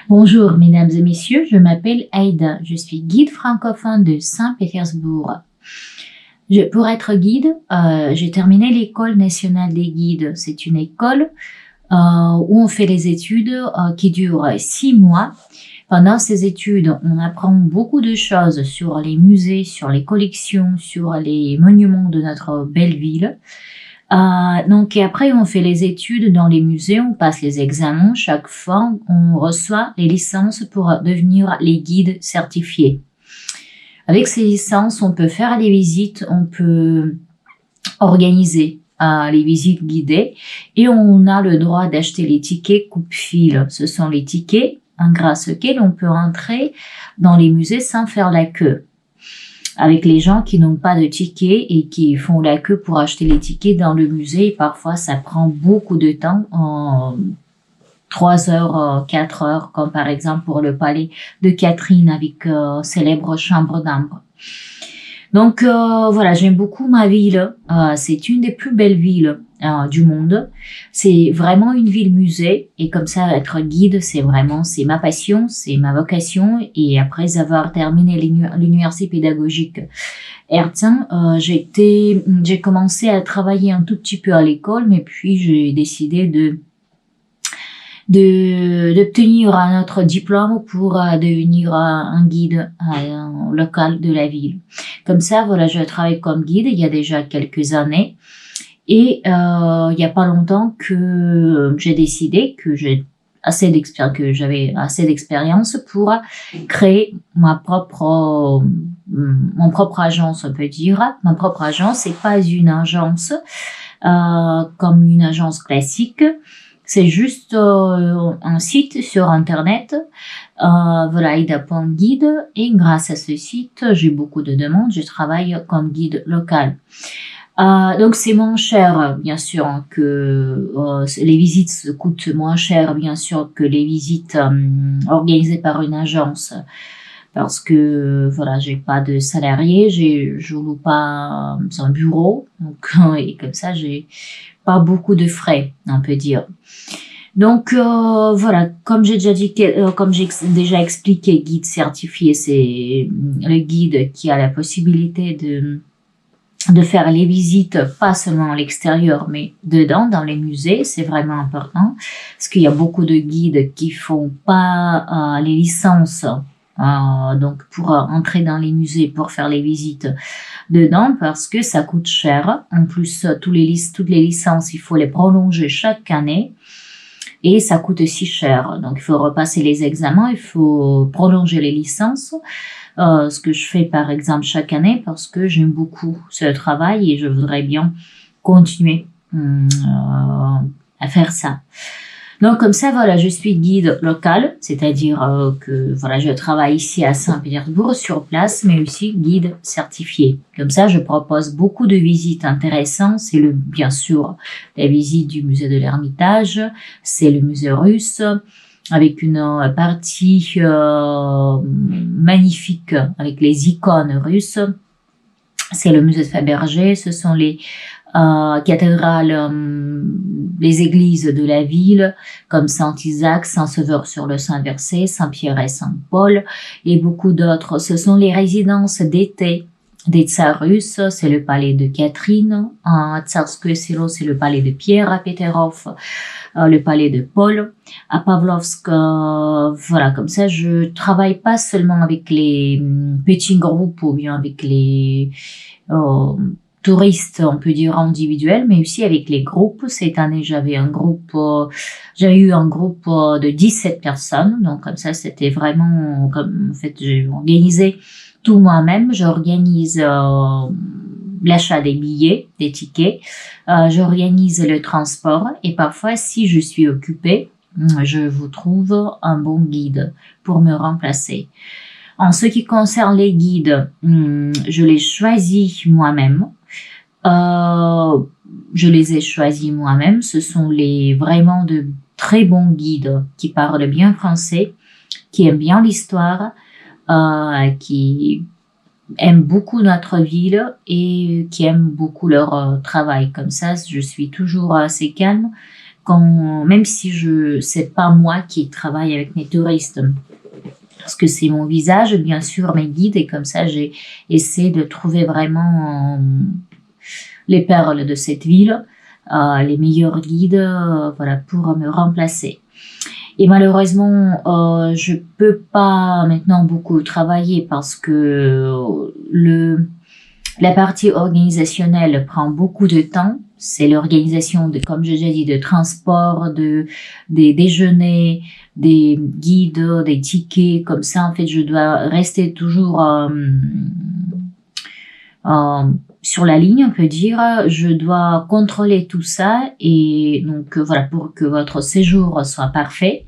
Bonjour mesdames et messieurs, je m'appelle Aïda, je suis guide francophone de Saint-Pétersbourg. Pour être guide, j'ai terminé l'école nationale des guides. C'est une école où on fait les études qui durent 6 mois. Pendant ces études, on apprend beaucoup de choses sur les musées, sur les collections, sur les monuments de notre belle ville. Et après, on fait les études dans les musées, on passe les examens. Chaque fois, on reçoit les licences pour devenir les guides certifiés. Avec ces licences, on peut faire des visites, on peut organiser les visites guidées et on a le droit d'acheter les tickets coupe-fil. Ce sont les tickets grâce auxquels on peut entrer dans les musées sans faire la queue. Avec les gens qui n'ont pas de tickets et qui font la queue pour acheter les tickets dans le musée. Et parfois, ça prend beaucoup de temps, 3 heures, 4 heures, comme par exemple pour le palais de Catherine avec célèbre chambre d'ambre. Donc voilà, j'aime beaucoup ma ville. C'est une des plus belles villes du monde. C'est vraiment une ville musée et comme ça être guide, c'est ma passion, c'est ma vocation. Et après avoir terminé l'université pédagogique Hertzen, j'ai commencé à travailler un tout petit peu à l'école, mais puis j'ai décidé d'obtenir un autre diplôme pour devenir un guide local de la ville. Comme ça, voilà, je travaille comme guide il y a déjà quelques années. Et il y a pas longtemps que j'ai décidé que j'avais assez d'expérience pour créer mon propre agence, on peut dire. Ma propre agence, c'est pas une agence comme une agence classique. C'est juste un site sur Internet, voilà, Aïda.guide, et grâce à ce site, j'ai beaucoup de demandes, je travaille comme guide local. Donc c'est moins cher, bien sûr, que les visites coûtent moins cher, bien sûr, que les visites organisées par une agence, parce que voilà, j'ai pas de salarié, je loue pas un bureau, donc et comme ça j'ai pas beaucoup de frais, on peut dire. Donc voilà, comme j'ai déjà expliqué, guide certifié, c'est le guide qui a la possibilité de faire les visites, pas seulement à l'extérieur, mais dedans, dans les musées. C'est vraiment important, parce qu'il y a beaucoup de guides qui font pas les licences, donc pour entrer dans les musées, pour faire les visites dedans, parce que ça coûte cher. En plus, toutes les licences, il faut les prolonger chaque année. Et ça coûte si cher. Donc, il faut repasser les examens, il faut prolonger les licences. Ce que je fais, par exemple, chaque année parce que j'aime beaucoup ce travail et je voudrais bien continuer à faire ça. Donc, comme ça, voilà, je suis guide local, c'est-à-dire que voilà, je travaille ici à Saint-Pétersbourg sur place, mais aussi guide certifié. Comme ça, je propose beaucoup de visites intéressantes. C'est bien sûr la visite du musée de l'Ermitage, c'est le musée russe, avec une partie magnifique avec les icônes russes. C'est le musée de Fabergé, ce sont les cathédrales, les églises de la ville, comme Saint-Isaac, Saint-Sauveur-sur-le-Saint-Versé, Saint-Pierre et Saint-Paul, et beaucoup d'autres. Ce sont les résidences d'été des tsars russes, c'est le palais de Catherine, à Tsarskoye Selo, c'est le palais de Pierre à Peterhof, le palais de Paul, à Pavlovsk, voilà, comme ça, je travaille pas seulement avec les petits groupes ou bien avec les touristes, on peut dire individuels, mais aussi avec les groupes. Cette année, j'avais eu un groupe de 17 personnes, donc comme ça, c'était vraiment, en fait, j'ai organisé tout moi-même. J'organise l'achat des billets, des tickets, j'organise le transport et parfois, si je suis occupée, je vous trouve un bon guide pour me remplacer. En ce qui concerne les guides, je les choisis moi-même. Je les ai choisis moi-même. Ce sont vraiment de très bons guides qui parlent bien français, qui aiment bien l'histoire, qui aiment beaucoup notre ville et qui aiment beaucoup leur travail. Comme ça, je suis toujours assez calme même si c'est pas moi qui travaille avec mes touristes, parce que c'est mon visage, bien sûr, mes guides, et comme ça, j'ai essayé de trouver vraiment les perles de cette ville, les meilleurs guides, voilà, pour me remplacer. Et malheureusement, je peux pas maintenant beaucoup travailler parce que la partie organisationnelle prend beaucoup de temps. C'est l'organisation comme j'ai déjà dit, de transport, des déjeuners, des guides, des tickets. Comme ça, en fait, je dois rester toujours sur la ligne, on peut dire. Je dois contrôler tout ça et donc voilà, pour que votre séjour soit parfait.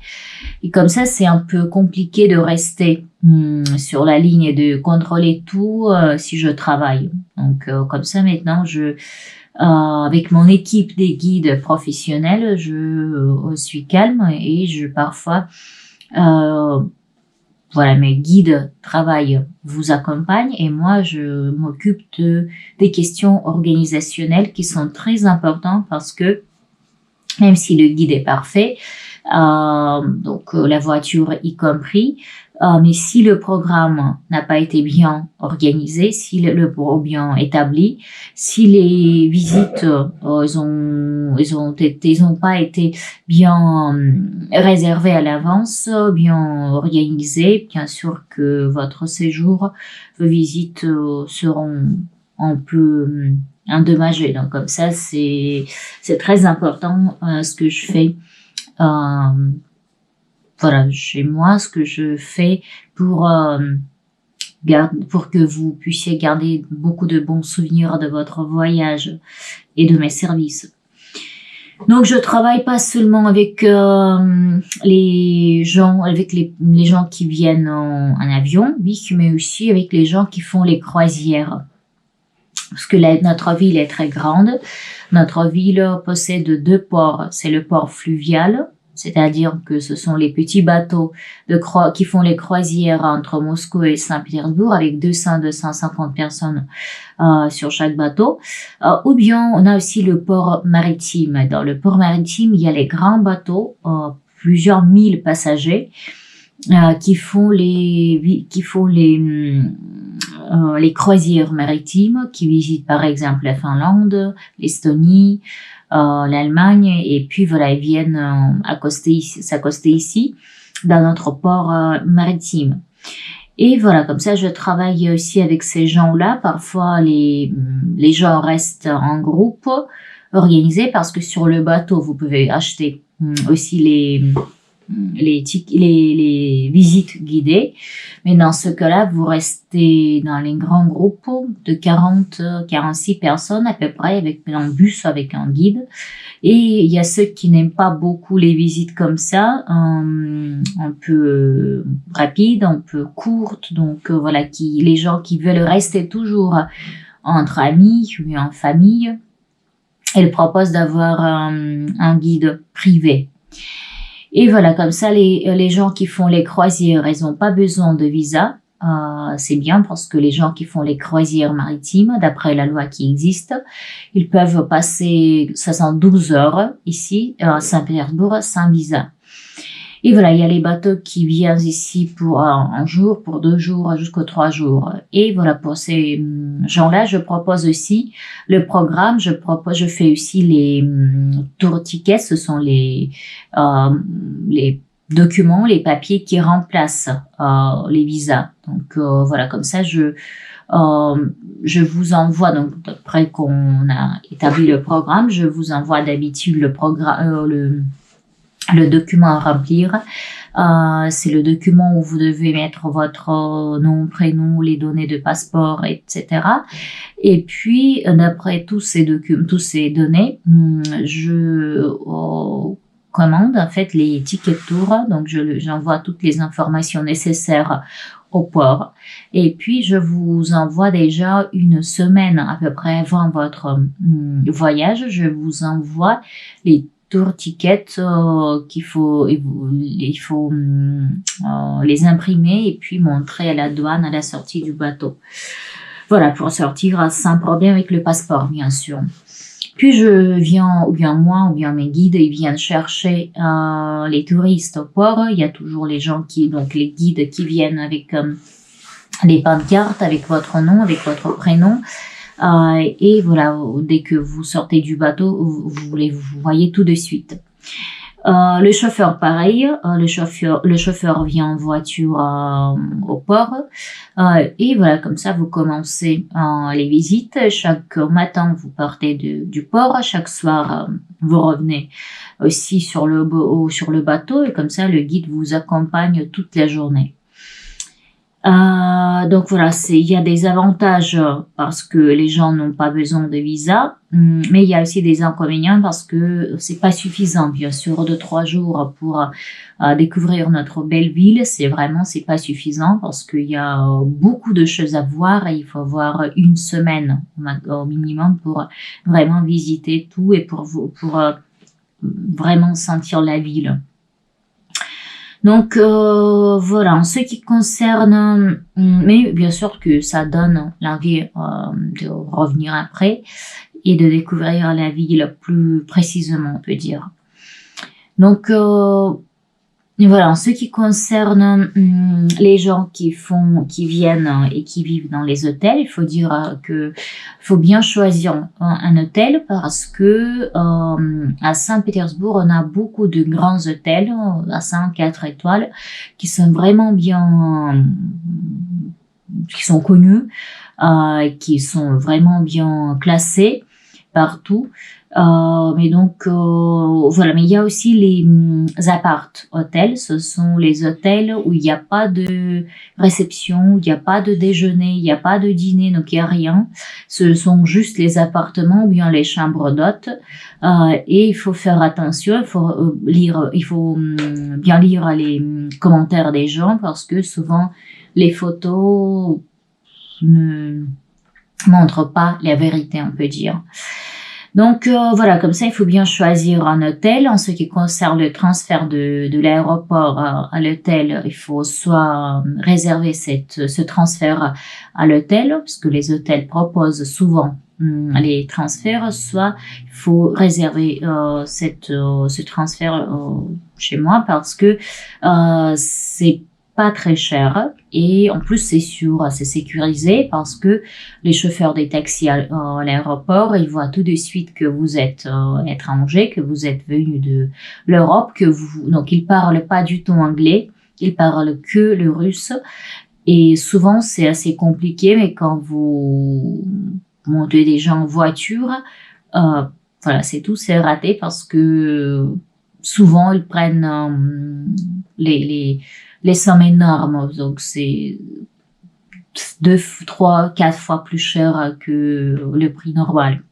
Et comme ça, c'est un peu compliqué de rester sur la ligne et de contrôler tout si je travaille. Donc comme ça, maintenant, avec mon équipe des guides professionnels, je suis calme et parfois voilà, mes guides travaillent, vous accompagnent et moi, je m'occupe des questions organisationnelles qui sont très importantes parce que même si le guide est parfait, donc la voiture y compris, mais si le programme n'a pas été bien organisé, si le bien établi, si les visites ils ont pas été bien réservées à l'avance, bien organisées, bien sûr que votre séjour, vos visites seront un peu endommagées. Donc comme ça, c'est très important ce que je fais. Voilà, chez moi, ce que je fais pour que vous puissiez garder beaucoup de bons souvenirs de votre voyage et de mes services. Donc, je travaille pas seulement avec les gens qui viennent en avion, oui, mais aussi avec les gens qui font les croisières. Parce que notre ville est très grande. Notre ville possède 2 ports. C'est le port fluvial, c'est-à-dire que ce sont les petits bateaux qui font les croisières entre Moscou et Saint-Pétersbourg avec 200-250 personnes sur chaque bateau. Ou bien on a aussi le port maritime. Dans le port maritime, il y a les grands bateaux, plusieurs mille passagers, qui font les croisières maritimes, qui visitent par exemple la Finlande, l'Estonie, l'Allemagne, et puis voilà, ils viennent s'accoster ici dans notre port maritime. Et voilà, comme ça, je travaille aussi avec ces gens-là. Parfois, les gens restent en groupe organisé parce que sur le bateau, vous pouvez acheter aussi les visites guidées. Mais dans ce cas-là, vous restez dans les grands groupes de 46 personnes à peu près avec un bus, avec un guide. Et il y a ceux qui n'aiment pas beaucoup les visites comme ça, un peu rapides, un peu courtes. Donc voilà, les gens qui veulent rester toujours entre amis ou en famille, ils proposent d'avoir un guide privé. Et voilà, comme ça, les gens qui font les croisières, ils n'ont pas besoin de visa. C'est bien parce que les gens qui font les croisières maritimes, d'après la loi qui existe, ils peuvent passer 72 heures ici, à Saint-Pétersbourg, sans visa. Et voilà, il y a les bateaux qui viennent ici pour un jour, pour 2 jours, jusqu'aux 3 jours. Et voilà, pour ces gens-là, je propose aussi le programme. Je fais aussi les tour tickets. Ce sont les documents, les papiers qui remplacent les visas. Donc voilà, comme ça, je vous envoie, donc après qu'on a établi le programme, je vous envoie d'habitude le programme, le document à remplir. C'est le document où vous devez mettre votre nom, prénom, les données de passeport, etc. Et puis, d'après tous ces données, je commande en fait les tickets de tour. Donc, j'envoie toutes les informations nécessaires au port. Et puis, je vous envoie déjà une semaine à peu près avant votre voyage. Je vous envoie les tour tickets il faut les imprimer et puis montrer à la douane à la sortie du bateau. Voilà, pour sortir sans problème avec le passeport, bien sûr. Puis je viens, ou bien moi, ou bien mes guides, ils viennent chercher les touristes au port. Il y a toujours les gens donc les guides qui viennent avec les pancartes, avec votre nom, avec votre prénom. Et voilà, dès que vous sortez du bateau, vous voyez tout de suite. Le chauffeur, pareil, le chauffeur vient en voiture au port, et voilà, comme ça vous commencez les visites. Chaque matin vous partez du port, chaque soir vous revenez aussi sur le bateau, et comme ça le guide vous accompagne toute la journée. Donc voilà, il y a des avantages parce que les gens n'ont pas besoin de visa, mais il y a aussi des inconvénients parce que c'est pas suffisant, bien sûr, 2-3 jours pour découvrir notre belle ville. C'est pas suffisant parce qu'il y a beaucoup de choses à voir et il faut avoir une semaine au minimum pour vraiment visiter tout et pour vraiment sentir la ville. Donc voilà, en ce qui concerne, mais bien sûr que ça donne l'envie de revenir après et de découvrir la ville plus précisément, on peut dire. Donc voilà, en ce qui concerne les gens qui viennent et qui vivent dans les hôtels, il faut dire que faut bien choisir un hôtel parce que à Saint-Pétersbourg, on a beaucoup de grands hôtels à 5-4 étoiles qui sont vraiment bien, qui sont connus, qui sont vraiment bien classés partout. Mais donc voilà, mais il y a aussi les appart-hôtels. Ce sont les hôtels où il n'y a pas de réception, où il n'y a pas de déjeuner, il n'y a pas de dîner, donc il n'y a rien. Ce sont juste les appartements ou bien les chambres d'hôtes. Et il faut faire attention, il faut bien lire les commentaires des gens parce que souvent les photos ne montrent pas la vérité, on peut dire. Donc voilà, comme ça, il faut bien choisir un hôtel. En ce qui concerne le transfert de l'aéroport à l'hôtel, il faut soit réserver ce transfert à l'hôtel, parce que les hôtels proposent souvent les transferts, soit il faut réserver ce transfert chez moi parce que c'est pas très cher et en plus c'est sûr, c'est sécurisé parce que les chauffeurs des taxis à l'aéroport, ils voient tout de suite que vous êtes étranger, que vous êtes venu de l'Europe, donc ils parlent pas du tout anglais, ils parlent que le russe et souvent c'est assez compliqué, mais quand vous montez déjà en voiture, voilà, c'est raté parce que souvent ils prennent les sommes énormes, donc c'est 2, 3, 4 fois plus cher que le prix normal.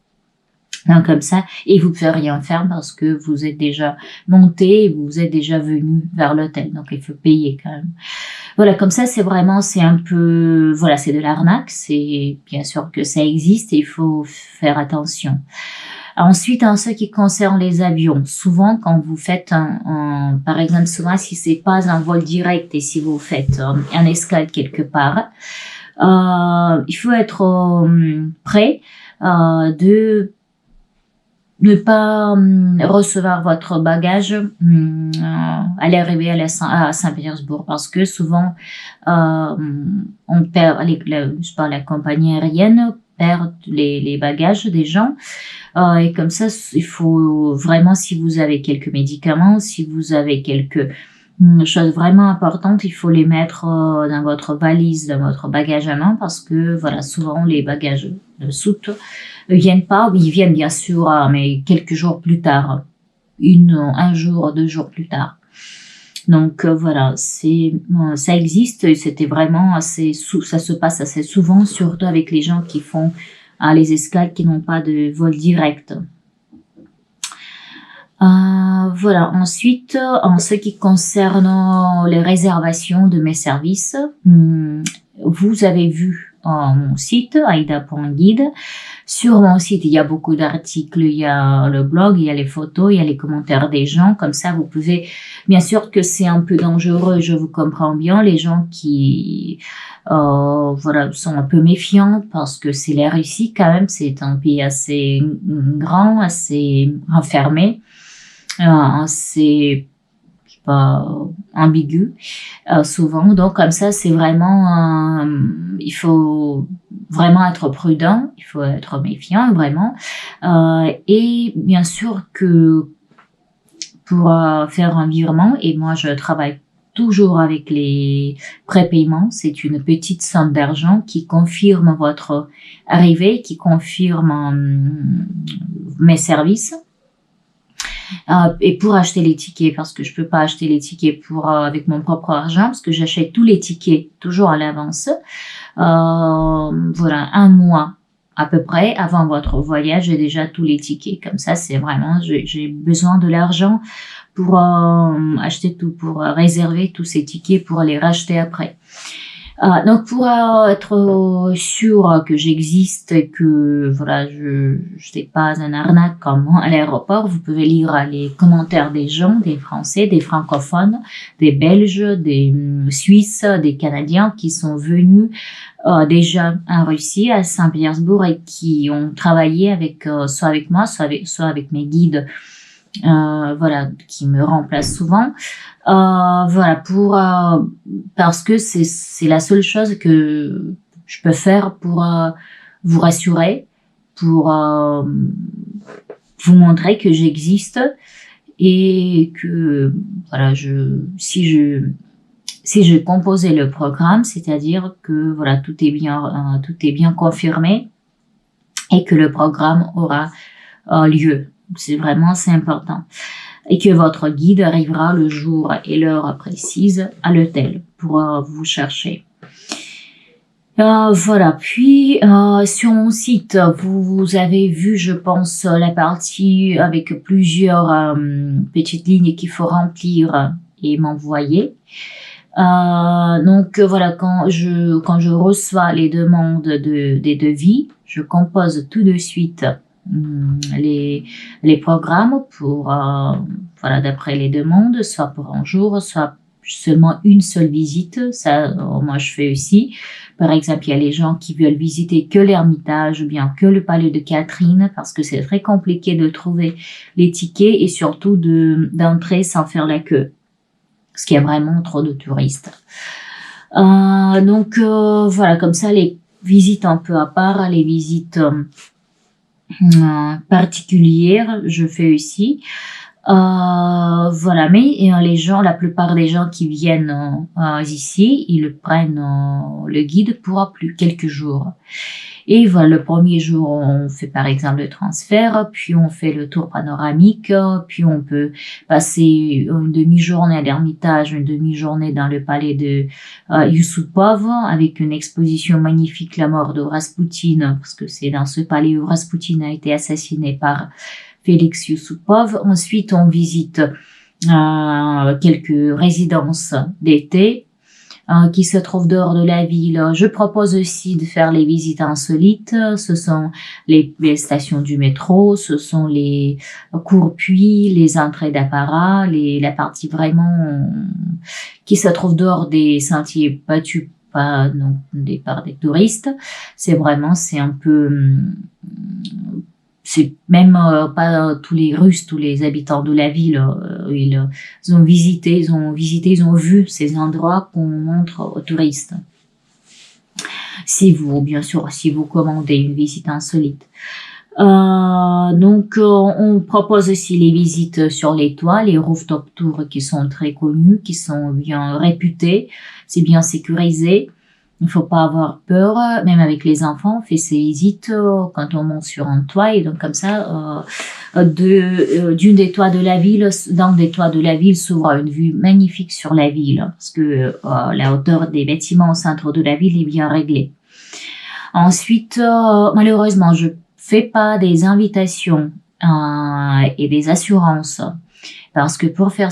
Donc comme ça, et vous ne pouvez rien faire parce que vous êtes déjà monté, vous êtes déjà venu vers l'hôtel, donc il faut payer quand même. Voilà, comme ça, c'est un peu, voilà, c'est de l'arnaque, c'est bien sûr que ça existe et il faut faire attention. Ensuite, en ce qui concerne les avions, souvent quand vous faites par exemple, souvent si c'est pas un vol direct et si vous faites un escale quelque part, il faut être prêt de ne pas recevoir votre bagage à l'arrivée à Saint-Pétersbourg parce que souvent on perd la compagnie aérienne perd les bagages des gens. Et comme ça, il faut vraiment, si vous avez quelques médicaments, si vous avez quelque chose vraiment importante, il faut les mettre dans votre valise, dans votre bagage à main, parce que voilà, souvent les bagages de soute viennent pas, ils viennent bien sûr, mais quelques jours plus tard, un jour, 2 jours plus tard. Donc voilà, ça existe et c'était vraiment ça se passe assez souvent, surtout avec les gens qui font les escales qui n'ont pas de vol direct. Voilà. Ensuite, en ce qui concerne les réservations de mes services, vous avez vu mon site aida.guide. Sur mon site, il y a beaucoup d'articles, il y a le blog, il y a les photos, il y a les commentaires des gens. Comme ça, vous pouvez, bien sûr que c'est un peu dangereux, je vous comprends bien, les gens qui voilà, sont un peu méfiants parce que c'est la Russie quand même, c'est un pays assez grand, assez renfermé, assez pas ambigu souvent. Donc comme ça, c'est vraiment, il faut vraiment être prudent, il faut être méfiant vraiment. Et bien sûr que pour faire un virement, et moi je travaille toujours avec les prépaiements, c'est une petite somme d'argent qui confirme votre arrivée, qui confirme mes services. Et pour acheter les tickets, parce que je peux pas acheter les tickets avec mon propre argent, parce que j'achète tous les tickets toujours à l'avance. Voilà, un mois à peu près avant votre voyage, j'ai déjà tous les tickets. Comme ça, c'est vraiment, j'ai besoin de l'argent pour acheter tout, pour réserver tous ces tickets pour les racheter après. Donc pour être sûr que j'existe et que voilà, je n'ai pas un arnaque comme à l'aéroport, vous pouvez lire les commentaires des gens, des Français, des francophones, des Belges, des Suisses, des Canadiens qui sont venus déjà en Russie, à Saint-Pétersbourg, et qui ont travaillé avec soit avec moi, soit avec mes guides, voilà, qui me remplacent souvent. Voilà, parce que c'est la seule chose que je peux faire pour vous rassurer, pour vous montrer que j'existe et que voilà, si je composais le programme, c'est-à-dire que voilà, tout est bien confirmé et que le programme aura lieu. C'est important. Et que votre guide arrivera le jour et l'heure précise à l'hôtel pour vous chercher. Voilà. Puis sur mon site, vous avez vu, je pense, la partie avec plusieurs petites lignes qu'il faut remplir et m'envoyer. Donc voilà, quand je reçois les demandes des devis, je compose tout de suite les programmes pour voilà, d'après les demandes, soit pour un jour, soit seulement une seule visite. Ça, moi je fais aussi. Par exemple, il y a les gens qui veulent visiter que l'Ermitage ou bien que le palais de Catherine, parce que c'est très compliqué de trouver les tickets et surtout d'entrer sans faire la queue, parce qu'il y a vraiment trop de touristes. Donc voilà, comme ça, les visites un peu à part, les visites particulières, je fais aussi. Voilà, mais la plupart des gens qui viennent ici, ils prennent le guide pour quelques jours. Et voilà, le premier jour, on fait par exemple le transfert, puis on fait le tour panoramique, puis on peut passer une demi-journée à l'Ermitage, une demi-journée dans le palais de Yusupov, avec une exposition magnifique, la mort de Raspoutine, parce que c'est dans ce palais où Raspoutine a été assassiné par Félix Yusupov. Ensuite, on visite quelques résidences d'été qui se trouvent dehors de la ville. Je propose aussi de faire les visites insolites. Ce sont les stations du métro, ce sont les cours-puits, les entrées d'apparat, la partie vraiment qui se trouve dehors des sentiers battus par des touristes. C'est un peu... c'est même pas tous les Russes, tous les habitants de la ville, ils ont vu ces endroits qu'on montre aux touristes. Si vous commandez une visite insolite. Donc, on propose aussi les visites sur les toits, les rooftop tours qui sont très connus, qui sont bien réputés, c'est bien sécurisé. Il ne faut pas avoir peur, même avec les enfants, on fait ces visites quand on monte sur un toit, et donc comme ça, d'un des toits de la ville s'ouvre une vue magnifique sur la ville, parce que la hauteur des bâtiments au centre de la ville est bien réglée. Ensuite, malheureusement, je fais pas des invitations et des assurances. Parce que pour faire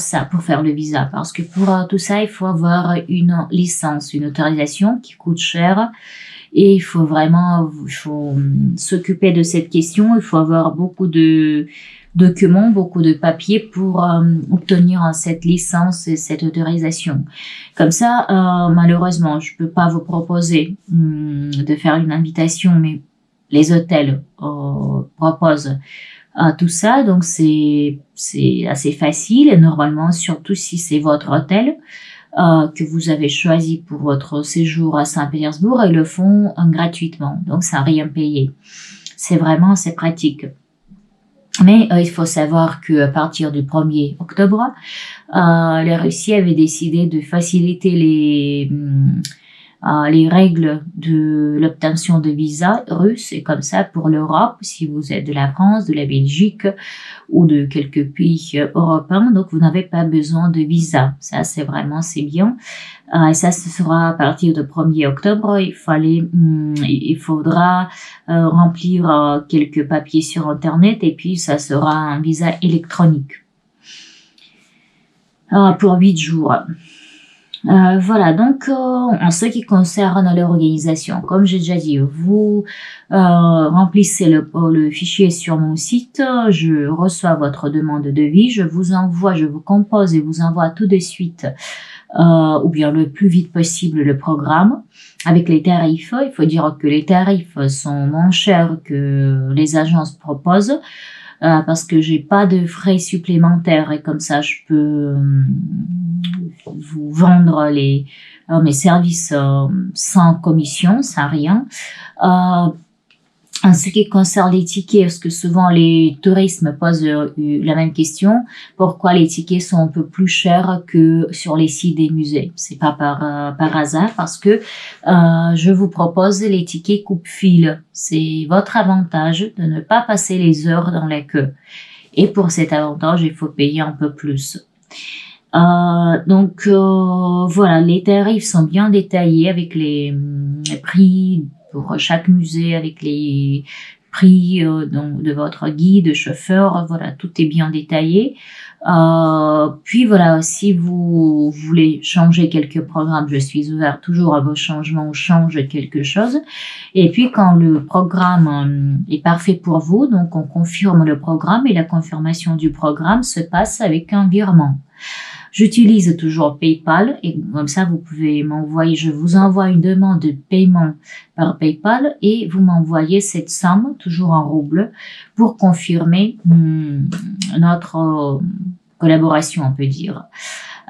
le visa, parce que pour tout ça, il faut avoir une licence, une autorisation qui coûte cher. Et il faut s'occuper de cette question. Il faut avoir beaucoup de documents, beaucoup de papiers pour obtenir cette licence et cette autorisation. Comme ça, malheureusement, je peux pas vous proposer de faire une invitation, mais les hôtels proposent tout ça, donc c'est assez facile et normalement, surtout si c'est votre hôtel que vous avez choisi pour votre séjour à Saint-Pétersbourg, ils le font gratuitement, donc sans rien payer. C'est pratique. Mais il faut savoir que à partir du 1er octobre, la Russie avait décidé de faciliter les règles de l'obtention de visa russe, et comme ça pour l'Europe, si vous êtes de la France, de la Belgique ou de quelques pays européens, donc vous n'avez pas besoin de visa. Ça c'est bien. Et ça ce sera à partir du 1er octobre. Il faudra remplir quelques papiers sur internet et puis ça sera un visa électronique pour 8 jours. Voilà, donc en ce qui concerne l'organisation, comme j'ai déjà dit, vous remplissez le fichier sur mon site, je reçois votre demande de devis, je vous compose et vous envoie tout de suite ou bien le plus vite possible le programme avec les tarifs. Il faut dire que les tarifs sont moins chers que les agences proposent. Parce que j'ai pas de frais supplémentaires et comme ça je peux vous vendre mes services sans commission, sans rien. En ce qui concerne les tickets, parce que souvent les touristes me posent la même question, pourquoi les tickets sont un peu plus chers que sur les sites des musées? C'est pas par hasard, parce que je vous propose les tickets coupe-fil. C'est votre avantage de ne pas passer les heures dans la queue. Et pour cet avantage, il faut payer un peu plus. Donc voilà, les tarifs sont bien détaillés avec les prix pour chaque musée, avec les prix donc de votre guide, chauffeur, voilà, tout est bien détaillé. Puis voilà, si vous voulez changer quelques programmes, je suis ouvert toujours à vos changements ou change quelque chose. Et puis quand le programme est parfait pour vous, donc on confirme le programme et la confirmation du programme se passe avec un virement. J'utilise toujours PayPal et comme ça vous pouvez m'envoyer, je vous envoie une demande de paiement par PayPal et vous m'envoyez cette somme, toujours en roubles, pour confirmer notre collaboration, on peut dire,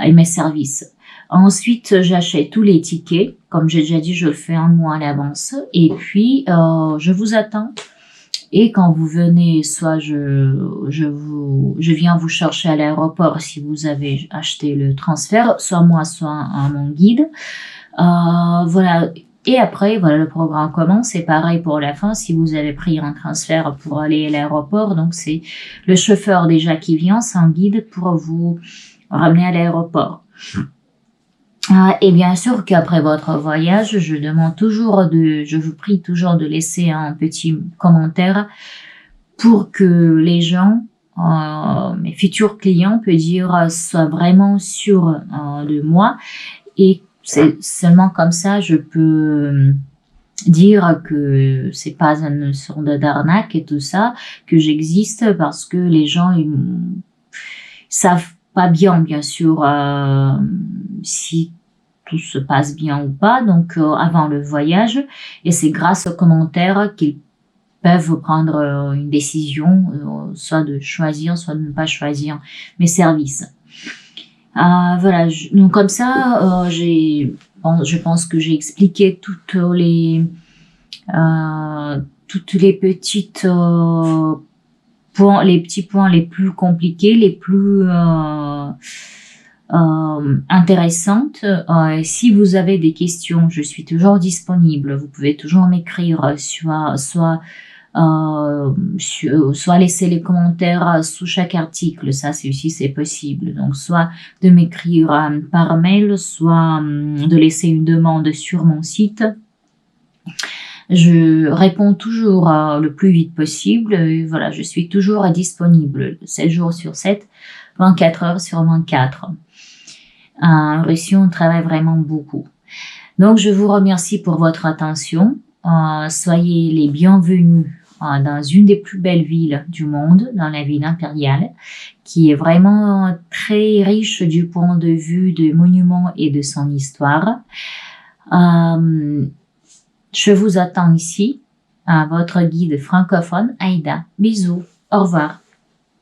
et mes services. Ensuite, j'achète tous les tickets. Comme j'ai déjà dit, je le fais un mois à l'avance. Et puis, je vous attends. Et quand vous venez, soit je viens vous chercher à l'aéroport si vous avez acheté le transfert, soit moi, soit mon guide. Voilà. Et après, voilà, le programme commence. C'est pareil pour la fin. Si vous avez pris un transfert pour aller à l'aéroport, donc c'est le chauffeur déjà qui vient, sans guide, pour vous ramener à l'aéroport. Et bien sûr qu'après votre voyage, je vous prie toujours de laisser un petit commentaire pour que les gens, mes futurs clients, peut dire, soient vraiment sûrs de moi. Et c'est seulement comme ça, je peux dire que c'est pas une sorte d'arnaque et tout ça, que j'existe, parce que les gens, ils savent pas bien sûr, si tout se passe bien ou pas, donc avant le voyage, et c'est grâce aux commentaires qu'ils peuvent prendre une décision, soit de choisir, soit de ne pas choisir mes services. Voilà, donc comme ça, je pense que j'ai expliqué toutes les petites les petits points les plus compliqués, les plus intéressantes. Si vous avez des questions, je suis toujours disponible. Vous pouvez toujours m'écrire, soit laisser les commentaires sous chaque article, ça c'est possible. Donc soit de m'écrire par mail, soit de laisser une demande sur mon site. Je réponds toujours le plus vite possible. Et voilà, je suis toujours disponible 7 jours sur 7, 24 heures sur 24. En Russie, on travaille vraiment beaucoup. Donc, je vous remercie pour votre attention. Soyez les bienvenus dans une des plus belles villes du monde, dans la ville impériale, qui est vraiment très riche du point de vue des monuments et de son histoire. Je vous attends ici, à votre guide francophone, Aïda. Bisous, au revoir.